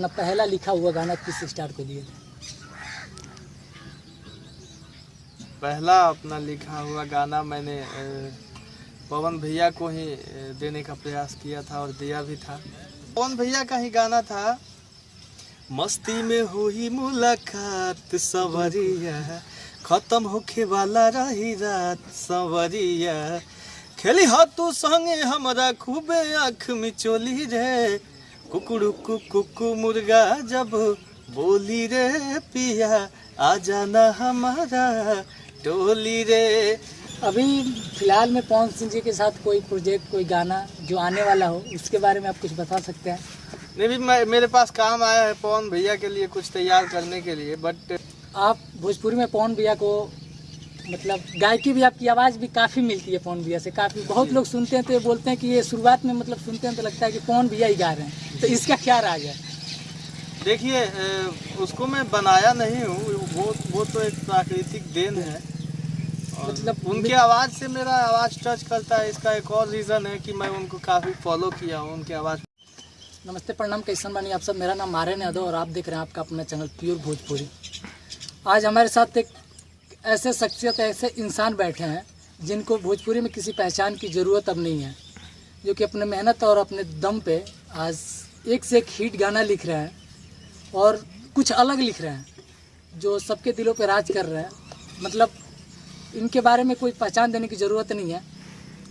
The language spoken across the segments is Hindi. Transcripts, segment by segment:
अपना पहला लिखा हुआ गाना किस स्टार को दिए थे? पहला अपना लिखा हुआ गाना मैंने पवन भैया को ही देने का प्रयास किया था और दिया भी था। पवन भैया का ही गाना था, मस्ती में हुई मुलाकात सवरिया, खत्म होके वाला रही रात सवरिया, खेली हो तू संगे हमरा खूबे आँख में चोली रे, कुकुड़ू कुकु मुर्गा जब बोली रे पिया, आ जाना हमारा टोली रे। अभी फिलहाल में पवन सिंह जी के साथ कोई प्रोजेक्ट, कोई गाना जो आने वाला हो, उसके बारे में आप कुछ बता सकते हैं? नहीं भी मेरे पास काम आया है पवन भैया के लिए कुछ तैयार करने के लिए, बट आप भोजपुरी में पवन भैया को मतलब गायकी भी, आपकी आवाज़ भी काफ़ी मिलती है पवन भैया से, काफ़ी बहुत लोग सुनते हैं तो ये बोलते हैं कि ये शुरुआत में मतलब सुनते हैं तो लगता है कि पवन भैया ही गा रहे हैं, तो इसका क्या राज है? देखिए उसको मैं बनाया नहीं हूँ, वो तो एक प्राकृतिक देन है, मतलब उनके आवाज़ से मेरा आवाज़ टच करता है। इसका एक और रीज़न है कि मैं उनको काफ़ी फॉलो किया हूँ, उनके आवाज़। नमस्ते, प्रणाम, कैसन बानी आप सब? मेरा नाम आर्यन यादव और आप देख रहे हैं आपका अपना चैनल प्योर भोजपुरी। आज हमारे साथ एक ऐसे शख्सियत, ऐसे इंसान बैठे हैं जिनको भोजपुरी में किसी पहचान की ज़रूरत अब नहीं है, जो कि अपने मेहनत और अपने दम पे आज एक से एक हिट गाना लिख रहे हैं और कुछ अलग लिख रहे हैं जो सबके दिलों पे राज कर रहे हैं। मतलब इनके बारे में कोई पहचान देने की ज़रूरत नहीं है,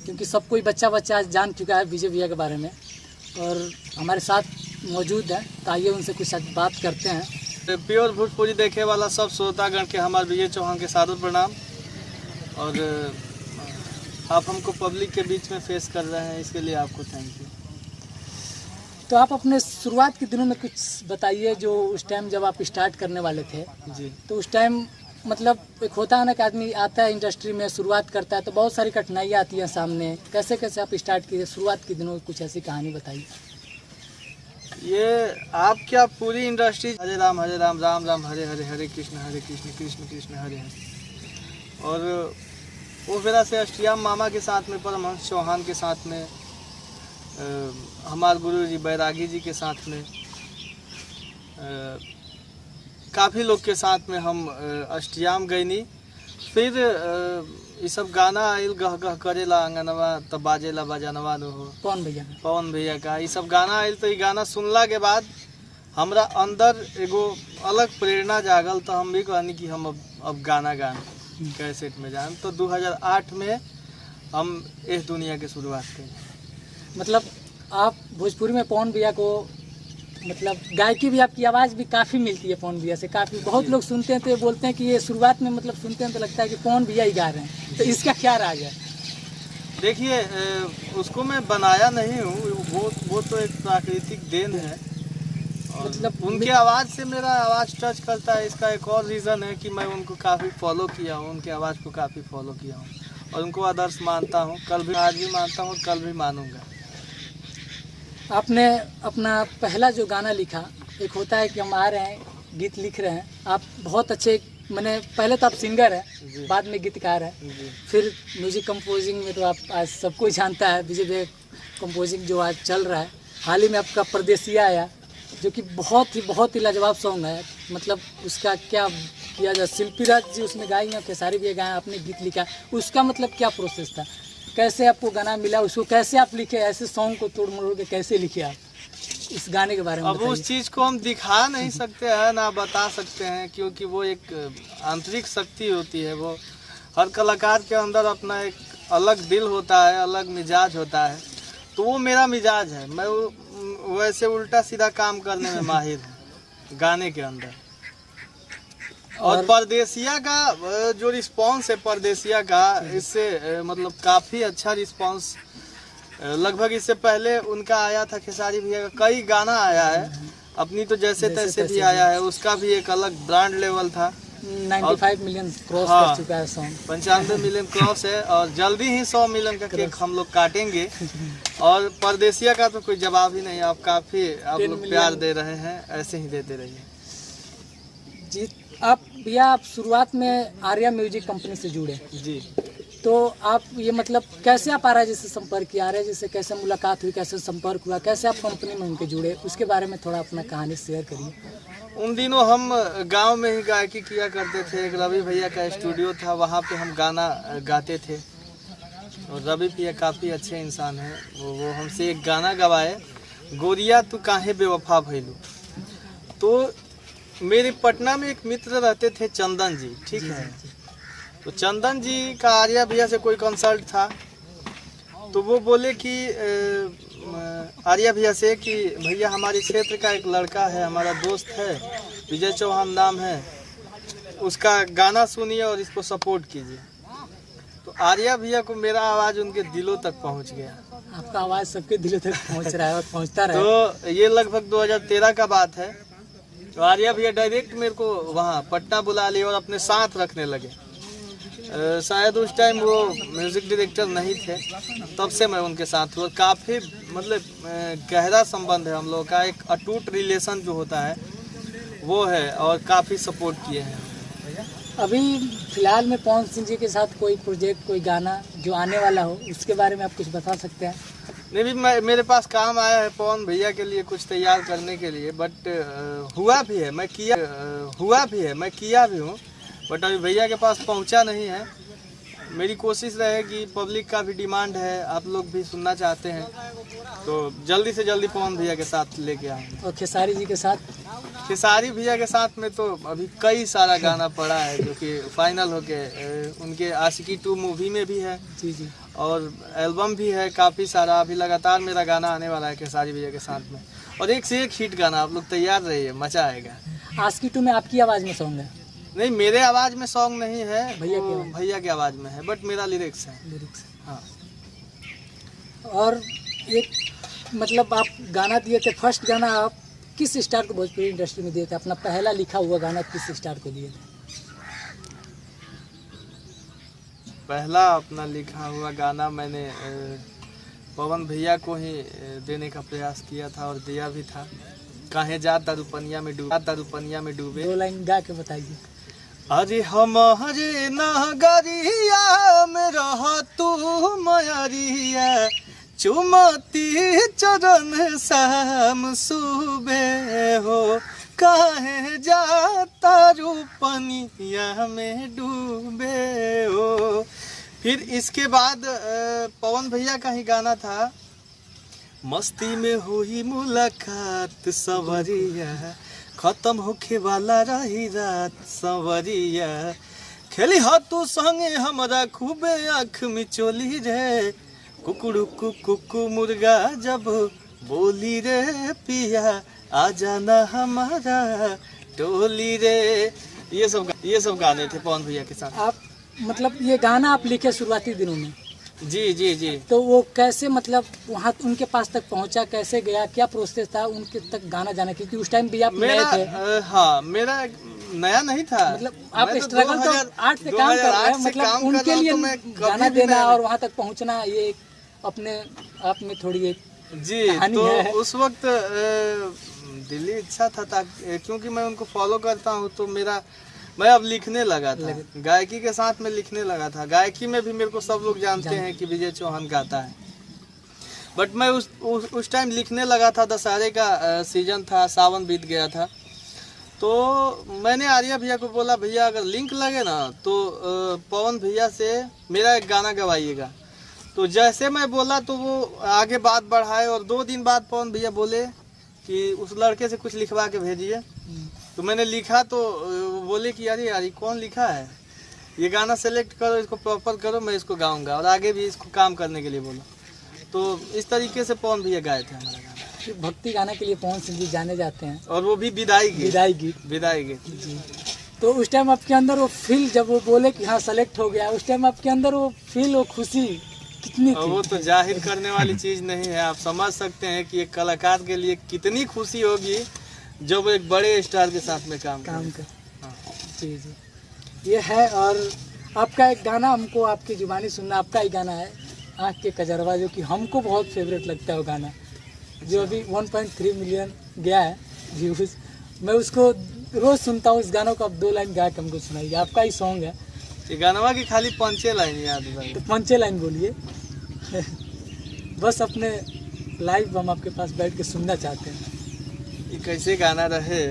क्योंकि सब कोई बच्चा आज जान चुका है विजय भैया के बारे में, और हमारे साथ मौजूद है, तो आइए उनसे कुछ बात करते हैं। प्योर भोजपुरी देखे वाला सब श्रोतागण के हमारे विजय चौहान के सादर प्रणाम। और आप हमको पब्लिक के बीच में फेस कर रहे हैं, इसके लिए आपको थैंक यू। तो आप अपने शुरुआत के दिनों में कुछ बताइए, जो उस टाइम जब आप स्टार्ट करने वाले थे जी, तो उस टाइम मतलब एक होता है ना कि आदमी आता है इंडस्ट्री में, शुरुआत करता है तो बहुत सारी कठिनाइयाँ आती हैं सामने, कैसे कैसे आप स्टार्ट किए शुरुआत के दिनों में, कुछ ऐसी कहानी बताइए। ये आप क्या पूरी इंडस्ट्री हरे राम राम राम हरे हरे, हरे कृष्ण कृष्ण कृष्ण हरे हरे, और वो फिर से अष्टयाम मामा के साथ में, परमहंस चौहान के साथ में, हमारे गुरु जी बैरागी जी के साथ में, काफ़ी लोग के साथ में हम अष्टयाम गईनी। फिर ये सब गाना आइल, गह गह करेला आंगनवा तब बाजेला बजानवा न हो, पवन भैया का ये सब गाना आइल। तो ये गाना सुनला के बाद हमरा अंदर एगो अलग प्रेरणा जागल, तो हम भी कहनी कि हम अब गाना गाएं, कैसेट में जाएं। तो 2008 में हम इस दुनिया की शुरुआत करें। मतलब आप भोजपुरी में पवन भैया को मतलब गायकी भी, आपकी आवाज़ भी काफ़ी मिलती है पवन भैया से, काफ़ी बहुत लोग सुनते हैं तो ये बोलते हैं कि ये शुरुआत में मतलब सुनते हैं तो लगता है कि पवन भैया ही गा रहे हैं, तो इसका क्या राज है? देखिए उसको मैं बनाया नहीं हूँ, वो तो एक प्राकृतिक देन है, मतलब उनके आवाज़ से मेरा आवाज़ टच करता है। इसका एक और रीज़न है कि मैं उनको काफ़ी फॉलो किया हूँ, उनके आवाज़ को काफ़ी फॉलो किया हूँ और उनको आदर्श मानता हूँ, कल भी, आज भी मानता हूँ और कल भी मानूंगा। आपने अपना पहला जो गाना लिखा, एक होता है कि हम आ रहे हैं गीत लिख रहे हैं, आप बहुत अच्छे, मैंने पहले तो आप सिंगर हैं, बाद में गीतकार हैं, फिर म्यूजिक कंपोजिंग में तो आप आज सब कोई जानता है, विजय भैया कंपोजिंग जो आज चल रहा है। हाल ही में आपका परदेसिया आया, जो कि बहुत ही लाजवाब सॉन्ग है। मतलब उसका क्या किया जाए, शिल्पी राज जी उसमें गाई हैं, खेसारी भी गाए, आपने गीत लिखा, उसका मतलब क्या प्रोसेस था, कैसे आपको गाना मिला, उसको कैसे आप लिखे, ऐसे सॉन्ग को तोड़ मरोड़ के कैसे लिखे आप, इस गाने के बारे में अब उस चीज़ को हम दिखा नहीं सकते हैं, ना बता सकते हैं, क्योंकि वो एक आंतरिक शक्ति होती है। वो हर कलाकार के अंदर अपना एक अलग दिल होता है, अलग मिजाज होता है, तो वो मेरा मिजाज है। मैं वैसे उल्टा सीधा काम करने में माहिर हूँ गाने के अंदर। और परदेसिया का जो रिस्पांस है, परदेसिया का, इससे मतलब काफ़ी अच्छा रिस्पांस, लगभग इससे पहले उनका आया था खेसारी भैया का, कई गाना आया है, अपनी तो जैसे तैसे भी आया है, उसका भी एक अलग ब्रांड लेवल था। 95 मिलियन क्रॉस कर चुका है सॉन्ग, 95 मिलियन क्रॉस है, और जल्दी ही 100 मिलियन का केक हम लोग काटेंगे। और परदेसिया का तो कोई जवाब ही नहीं, आप काफ़ी आप लोग प्यार दे रहे हैं, ऐसे ही देते रहिए जी। आप भैया, आप शुरुआत में आर्या म्यूजिक कंपनी से जुड़े जी, तो आप ये मतलब कैसे आप आर्या जी से संपर्क किया, आर्या जी से कैसे मुलाकात हुई, कैसे संपर्क हुआ, कैसे आप कंपनी में उनके जुड़े, उसके बारे में थोड़ा अपना कहानी शेयर करिए। उन दिनों हम गांव में ही गायकी किया करते थे। एक रवि भैया का स्टूडियो था, वहाँ पे हम गाना गाते थे। और रवि भैया काफ़ी अच्छे इंसान हैं। वो हमसे एक गाना गवाए, गोरिया तू काहे बेवफा भइलू। तो मेरे पटना में एक मित्र रहते थे, चंदन जी, ठीक है। तो चंदन जी का आर्या भैया से कोई कंसल्ट था, तो वो बोले कि आर्या भैया से कि भैया हमारे क्षेत्र का एक लड़का है, हमारा दोस्त है, विजय चौहान नाम है, उसका गाना सुनिए और इसको सपोर्ट कीजिए। तो आर्या भैया को मेरा आवाज़ उनके दिलों तक पहुंच गया। आपका आवाज़ सबके दिलों तक पहुंच रहा है और पहुंचता रहा। तो ये लगभग 2013 का बात है। तो आर्या भैया डायरेक्ट मेरे को वहाँ पटना बुला लिए और अपने साथ रखने लगे। शायद उस टाइम वो म्यूज़िक डायरेक्टर नहीं थे, तब से मैं उनके साथ हूँ। और काफ़ी मतलब गहरा संबंध है हम लोगों का, एक अटूट रिलेशन जो होता है वो है, और काफ़ी सपोर्ट किए हैं। अभी फिलहाल में पवन सिंह जी के साथ कोई प्रोजेक्ट, कोई गाना जो आने वाला हो, उसके बारे में आप कुछ बता सकते हैं? नहीं भी मेरे पास काम आया है पवन भैया के लिए कुछ तैयार करने के लिए, बट हुआ भी है, मैं किया भी हूँ, बट अभी भैया के पास पहुँचा नहीं है। मेरी कोशिश रहेगी, पब्लिक का भी डिमांड है, आप लोग भी सुनना चाहते हैं, तो जल्दी से जल्दी पवन भैया के साथ लेके आएंगे। और खेसारी जी के साथ? खेसारी भैया के साथ में तो अभी कई सारा गाना पड़ा है जो कि फाइनल होके उनके आशिकी 2 मूवी में भी है जी जी, और एल्बम भी है काफ़ी सारा। अभी लगातार मेरा गाना आने वाला है खेसारी भैया के साथ में, और एक से एक हिट गाना, आप लोग तैयार रहिए, मजा आएगा। आशिकी 2 में आपकी आवाज़ में सॉन्ग है? नहीं, मेरे आवाज़ में सॉन्ग नहीं है, भैया की आवाज़ में है, बट मेरा लिरिक्स है। हाँ। और एक मतलब आप गाना दिए थे, फर्स्ट गाना आप किस स्टार को भोजपुरी इंडस्ट्री में दिए थे? अपना पहला लिखा हुआ गाना किस स्टार को दिए थे? पहला अपना लिखा हुआ गाना मैंने पवन भैया को ही देने का प्रयास किया था और दिया भी था। काहे जा दारूपनिया में डूबे। 2 लाइन गा के बताइए। अरे हमारे नगरिया में रह तू मयरिया, चुमती चरण शाम सुबे हो, काहे जाता रूपनिया में डूबे हो। फिर इसके बाद पवन भैया का ही गाना था, मस्ती में हुई मुलाकात सवरिया, खत्म होके वाला रही रात सवरिया, खेली हाथों संगे हमरा खूबे आँख में चोली रे, कुकुड़ू कुकु मुर्गा जब बोली रे पिया, आ जाना हमारा टोली रे। ये सब गाने थे पवन भैया के साथ। आप मतलब ये गाना आप लिखे शुरुआती दिनों में? जी जी जी। तो वो कैसे मतलब वहाँ उनके पास तक पहुँचा, कैसे गया, क्या प्रोसेस था उनके तक गाना जाने, क्योंकि उस टाइम भी आप नए थे? हाँ, मेरा नया नहीं था, मतलब आप स्ट्रगल तो आर्ट से काम कर रहे हैं, मतलब उनके लिए गाना देना और वहाँ तक पहुँचना, ये अपने आप में थोड़ी एक जी। तो उस वक्त दिली इच्छा था, क्योंकि मैं उनको फॉलो करता हूँ, तो मैं अब लिखने लगा था, गायकी के साथ में लिखने लगा था। गायकी में भी मेरे को सब लोग जानते हैं कि विजय चौहान गाता है, बट मैं उस टाइम लिखने लगा था। दशहरे का सीजन था, सावन बीत गया था, तो मैंने आर्या भैया को बोला, भैया अगर लिंक लगे ना तो पवन भैया से मेरा एक गाना गवाइएगा। तो जैसे मैं बोला तो वो आगे बात बढ़ाए, और 2 दिन बाद पवन भैया बोले कि उस लड़के से कुछ लिखवा के भेजिए। तो मैंने लिखा, तो वो बोले कि अरे यार कौन लिखा है, ये गाना सेलेक्ट करो, इसको प्रॉपर करो, मैं इसको गाऊंगा और आगे भी इसको काम करने के लिए बोलो। तो इस तरीके से पवन भैया गाए थे हमारा गाना। भक्ति गाना के लिए पवन सिंह जी जाने जाते हैं, और वो भी विदाई गीत जी। तो उस टाइम आपके अंदर वो फील, जब वो बोले कि हाँ सेलेक्ट हो गया, उस टाइम आपके अंदर वो फील, वो खुशी कितनी थी? वो तो जाहिर करने वाली चीज़ नहीं है। आप समझ सकते हैं कि एक कलाकार के लिए कितनी खुशी होगी जब एक बड़े स्टार के साथ में काम कर। हाँ। जी जी, ये है। और आपका एक गाना हमको आपकी जुबानी सुनना, आपका ही गाना है आँख के कजरवा, जो कि हमको बहुत फेवरेट लगता है वो गाना, जो अभी 1.3 मिलियन गया है व्यूज़। मैं उसको रोज़ सुनता हूँ, इस गानों को आप 2 लाइन गा के हमको सुनाइए। आपका ही सॉन्ग है, ये गानवा की खाली पंचे लाइन याद है। तो पंचे लाइन बोलिए। बस अपने लाइव हम आपके पास बैठ के सुनना चाहते हैं। ये कैसे गाना रहे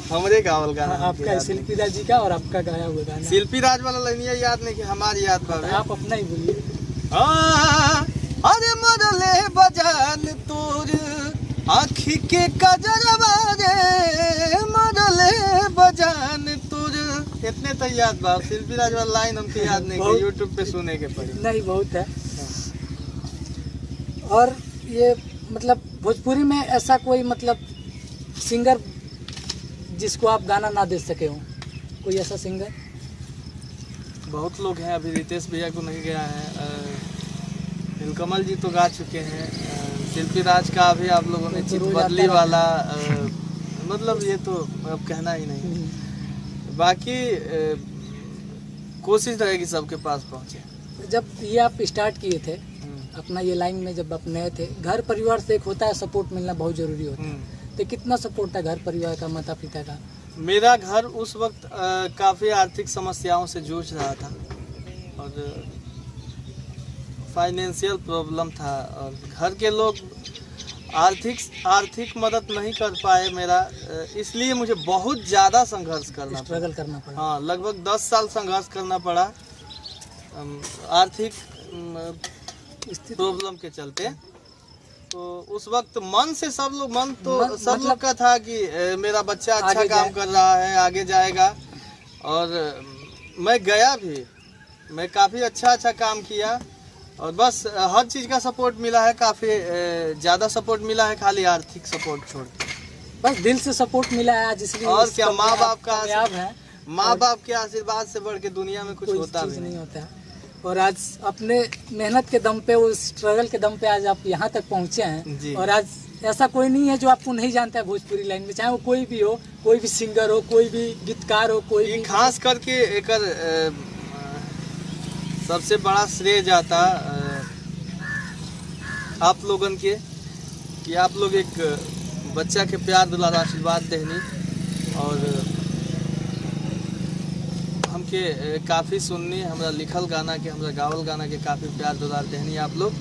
हमरे गावल गाना आपका शिल्पी राज जी का और आपका गाया हुआ गाना। शिल्पी राज वाला लाइनिया याद नहीं कि हमारी याद बाबे। आप अपना ही बोलिए। अरे मरले बजान तोर आँखी के कजरवा रे मरले बजान तोर। इतने तो याद बा। शिल्पी राज वाला लाइन हमको याद नहीं कि यूट्यूब पे सुने के पड़ी। नहीं बहुत है। और ये मतलब भोजपुरी में ऐसा कोई मतलब सिंगर जिसको आप गाना ना दे सके हो, कोई ऐसा सिंगर? बहुत लोग हैं, अभी रितेश भैया को नहीं गया है, नीलकमल जी तो गा चुके हैं, शिल्पी राज का अभी आप लोगों ने चित बदली वाला मतलब ये तो अब कहना ही नहीं। बाकी कोशिश रहेगी सबके पास पहुँचे। जब ये आप स्टार्ट किए थे अपना ये लाइन में, जब आप नए थे, घर परिवार से एक होता है सपोर्ट मिलना बहुत जरूरी होता है। तो कितना सपोर्ट था घर परिवार का, माता पिता का? मेरा घर उस वक्त काफ़ी आर्थिक समस्याओं से जूझ रहा था और फाइनेंशियल प्रॉब्लम था और घर के लोग आर्थिक मदद नहीं कर पाए मेरा, इसलिए मुझे बहुत ज़्यादा संघर्ष स्ट्रगल करना पड़ा। हाँ, लगभग 10 साल संघर्ष करना पड़ा आर्थिक प्रॉब्लम के चलते। तो उस वक्त मन से सब लोग सब लोग का था कि मेरा बच्चा अच्छा काम कर रहा है, आगे जाएगा। और मैं गया भी, मैं काफ़ी अच्छा काम किया और बस हर चीज़ का सपोर्ट मिला है, काफ़ी ज़्यादा सपोर्ट मिला है, खाली आर्थिक सपोर्ट छोड़ के बस दिल से सपोर्ट मिला है आज। इसलिए और क्या, माँ बाप के आशीर्वाद से बढ़ के दुनिया में कुछ होता भी नहीं होता है। और आज अपने मेहनत के दम पे, उस स्ट्रगल के दम पे आज आप यहाँ तक पहुँचे हैं। और आज ऐसा कोई नहीं है जो आपको नहीं जानता है भोजपुरी लाइन में, चाहे वो कोई भी हो, कोई भी सिंगर हो, कोई भी गीतकार हो, कोई भी। खास करके एक सबसे बड़ा श्रेय जाता आप लोगन के कि आप लोग एक बच्चा के प्यार दुलार आशीर्वाद देनी और हमके काफ़ी सुननी, हमरा लिखल गाना के, हमरा गावल गाना के काफ़ी प्यार दुलार देनी आप लोग,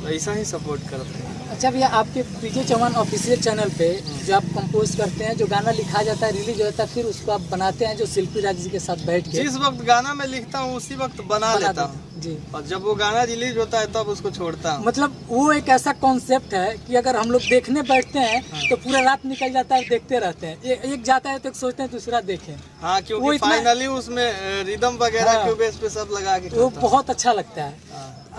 तो ऐसा ही सपोर्ट करते हैं। अच्छा भैया, आपके पीजे चौहान ऑफिशियल चैनल पे जो आप कंपोज करते हैं, जो गाना लिखा जाता है, रिलीज होता है, फिर उसको आप बनाते हैं जो शिल्पी राज जी के साथ बैठ के? जिस वक्त गाना मैं लिखता हूँ उसी वक्त बना लेता हूँ जी, और जब वो गाना रिलीज होता है तब उसको छोड़ता हूँ। मतलब वो एक ऐसा कॉन्सेप्ट है कि अगर हम लोग देखने बैठते हैं तो पूरा रात निकल जाता है, देखते रहते हैं। एक जाता है तो एक सोचते हैं दूसरा देखें। हाँ, क्योंकि फाइनली उसमें रिदम वगैरह के बेस पे सब लगा के वो बहुत अच्छा लगता है।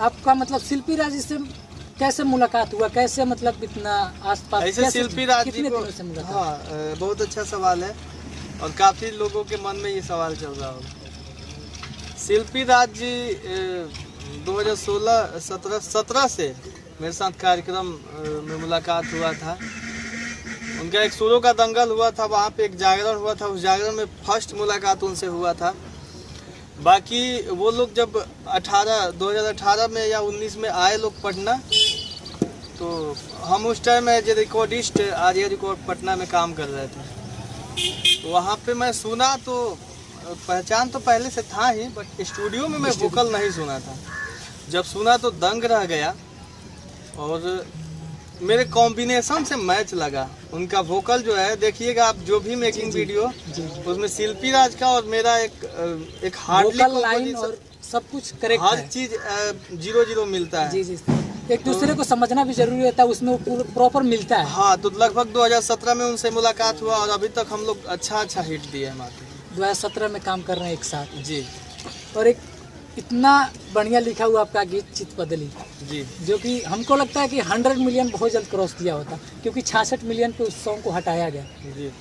आपका मतलब शिल्पी राज से कैसे मुलाकात हुआ, कैसे मतलब इतना आसपास? ऐसे शिल्पी राज जी को, हाँ, बहुत अच्छा सवाल है और काफ़ी लोगों के मन में ये सवाल चल रहा होगा। शिल्पी राज जी 2016-17 से मेरे साथ कार्यक्रम में मुलाकात हुआ था। उनका एक सुरों का दंगल हुआ था, वहाँ पे एक जागरण हुआ था, उस जागरण में फर्स्ट मुलाकात उनसे हुआ था। बाकी वो लोग जब 2018 में या 19 में आए लोग पटना, तो हम उस time as a recordist Arya record Patna में काम कर रहे थे। तो वहाँ पे मैं सुना तो पहचान तो पहले से था ही, बट स्टूडियो में मैं वोकल नहीं सुना था। जब सुना तो दंग रह गया और मेरे कॉम्बिनेशन से मैच लगा। उनका वोकल जो है, देखिएगा आप जो भी मेकिंग वीडियो, उसमें शिल्पी राज का और मेरा एक हार्डली लाइन और सब कुछ करेक्ट, हर चीज 0-0 मिलता है। जी, एक दूसरे को समझना भी जरूरी होता है, उसमें वो प्रॉपर मिलता है। हाँ, तो लगभग 2017 में उनसे मुलाकात हुआ और अभी तक हम लोग अच्छा हिट दिए हैं। 2017 में काम कर रहे हैं एक साथ जी। और एक इतना बढ़िया लिखा हुआ आपका गीत चित बदली जी, जो कि हमको लगता है कि 100 मिलियन बहुत जल्द क्रॉस किया होता, क्योंकि 66 मिलियन पे उस सॉन्ग को हटाया गया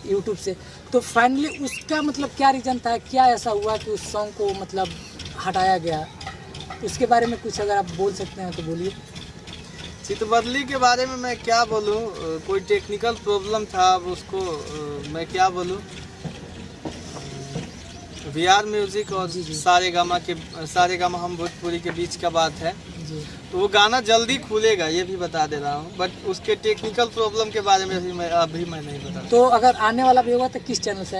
यूट्यूब से। तो फाइनली उसका मतलब क्या रीज़न था, क्या ऐसा हुआ कि उस सॉन्ग को मतलब हटाया गया? उसके बारे में कुछ अगर आप बोल सकते हैं तो बोलिए। चित बदली के बारे में मैं क्या बोलूँ, कोई टेक्निकल प्रॉब्लम था, अब उसको मैं क्या बोलूँ। VR म्यूजिक और सारेगामा हम भोजपुरी के बीच का बात है जी। तो वो गाना जल्दी खुलेगा, ये भी बता दे रहा हूँ, बट उसके टेक्निकल प्रॉब्लम के बारे में अभी मैं नहीं बता। तो अगर आने वाला भी होगा तो किस चैनल से?